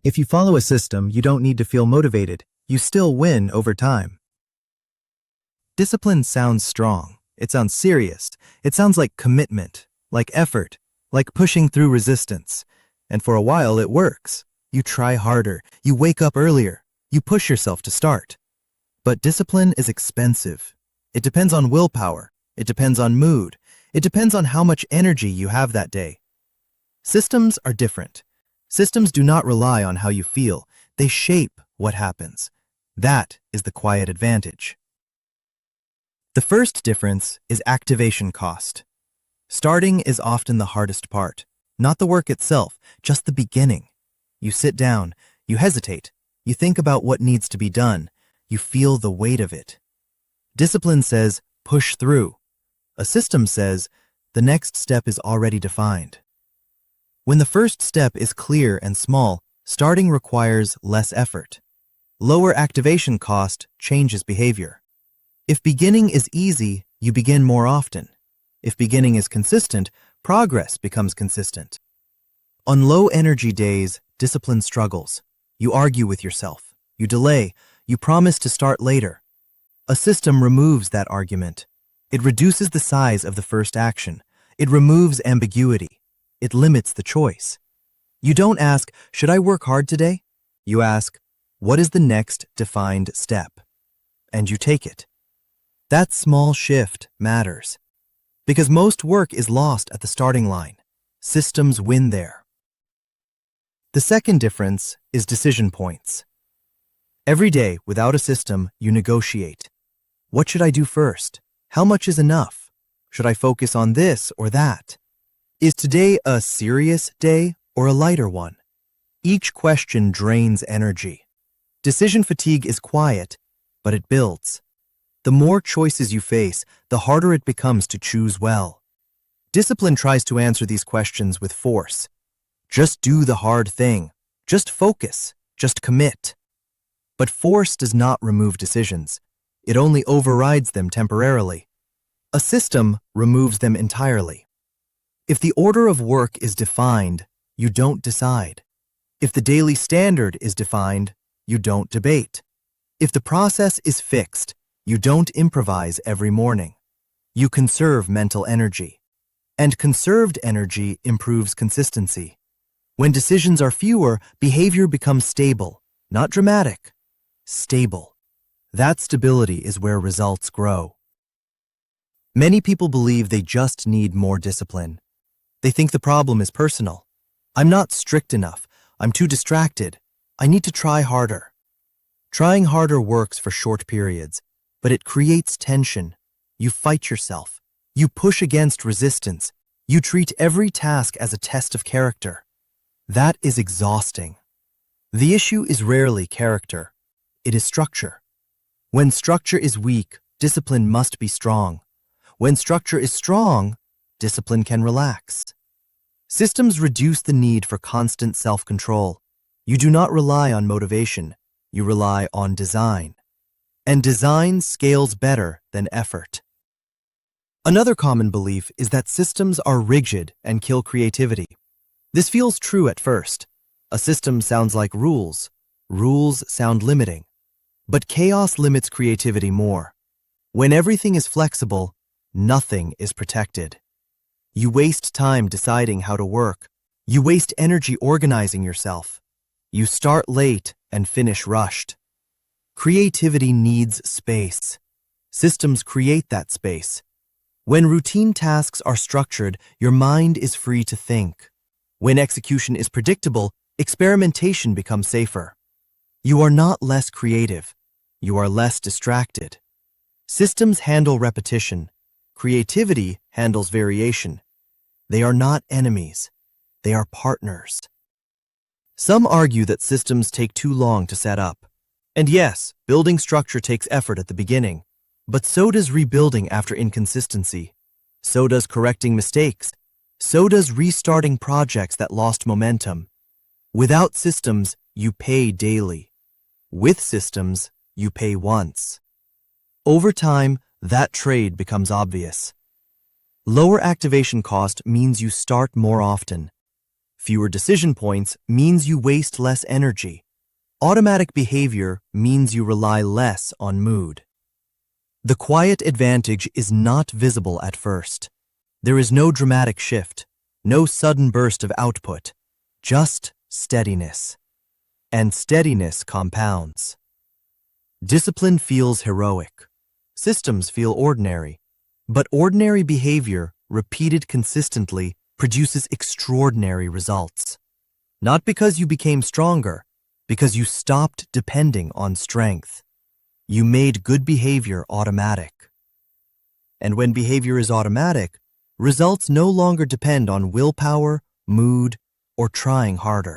If you follow a system, you don't need to feel motivated. You still win over time. Discipline sounds strong. It sounds serious. It sounds like commitment, like effort, like pushing through resistance. And for a while, it works. You try harder. You wake up earlier. You push yourself to start. But discipline is expensive. It depends on willpower. It depends on mood. It depends on how much energy you have that day. Systems are different. Systems do not rely on how you feel. They shape what happens. That is the quiet advantage. The first difference is activation cost. Starting is often the hardest part. Not the work itself, just the beginning. You sit down, you hesitate, you think about what needs to be done, you feel the weight of it. Discipline says, push through. A system says, the next step is already defined. When the first step is clear and small, starting requires less effort. Lower activation cost changes behavior. If beginning is easy, you begin more often. If beginning is consistent, progress becomes consistent. On low-energy days, discipline struggles. You argue with yourself. You delay. You promise to start later. A system removes that argument. It reduces the size of the first action. It removes ambiguity. It limits the choice. You don't ask, should I work hard today? You ask, what is the next defined step? And you take it. That small shift matters. Because most work is lost at the starting line. Systems win there. The second difference is decision points. Every day, without a system, you negotiate. What should I do first? How much is enough? Should I focus on this or that? Is today a serious day or a lighter one? Each question drains energy. Decision fatigue is quiet, but it builds. The more choices you face, the harder it becomes to choose well. Discipline tries to answer these questions with force. Just do the hard thing. Just focus. Just commit. But force does not remove decisions. It only overrides them temporarily. A system removes them entirely. If the order of work is defined, you don't decide. If the daily standard is defined, you don't debate. If the process is fixed, you don't improvise every morning. You conserve mental energy. And conserved energy improves consistency. When decisions are fewer, behavior becomes stable, not dramatic. Stable. That stability is where results grow. Many people believe they just need more discipline. They think the problem is personal. I'm not strict enough. I'm too distracted. I need to try harder. Trying harder works for short periods, but it creates tension. You fight yourself. You push against resistance. You treat every task as a test of character. That is exhausting. The issue is rarely character. It is structure. When structure is weak, discipline must be strong. When structure is strong, discipline can relax. Systems reduce the need for constant self-control. You do not rely on motivation. You rely on design. And design scales better than effort. Another common belief is that systems are rigid and kill creativity. This feels true at first. A system sounds like rules. Rules sound limiting. But chaos limits creativity more. When everything is flexible, nothing is protected. You waste time deciding how to work. You waste energy organizing yourself. You start late and finish rushed. Creativity needs space. Systems create that space. When routine tasks are structured, your mind is free to think. When execution is predictable, experimentation becomes safer. You are not less creative. You are less distracted. Systems handle repetition. Creativity handles variation. They are not enemies. They are partners. Some argue that systems take too long to set up. And yes, building structure takes effort at the beginning. But so does rebuilding after inconsistency. So does correcting mistakes. So does restarting projects that lost momentum. Without systems, you pay daily. With systems, you pay once. Over time, that trade becomes obvious. Lower activation cost means you start more often. Fewer decision points means you waste less energy. Automatic behavior means you rely less on mood. The quiet advantage is not visible at first. There is no dramatic shift, no sudden burst of output, just steadiness. And steadiness compounds. Discipline feels heroic. Systems feel ordinary. But ordinary behavior, repeated consistently, produces extraordinary results. Not because you became stronger, because you stopped depending on strength. You made good behavior automatic. And when behavior is automatic, results no longer depend on willpower, mood, or trying harder.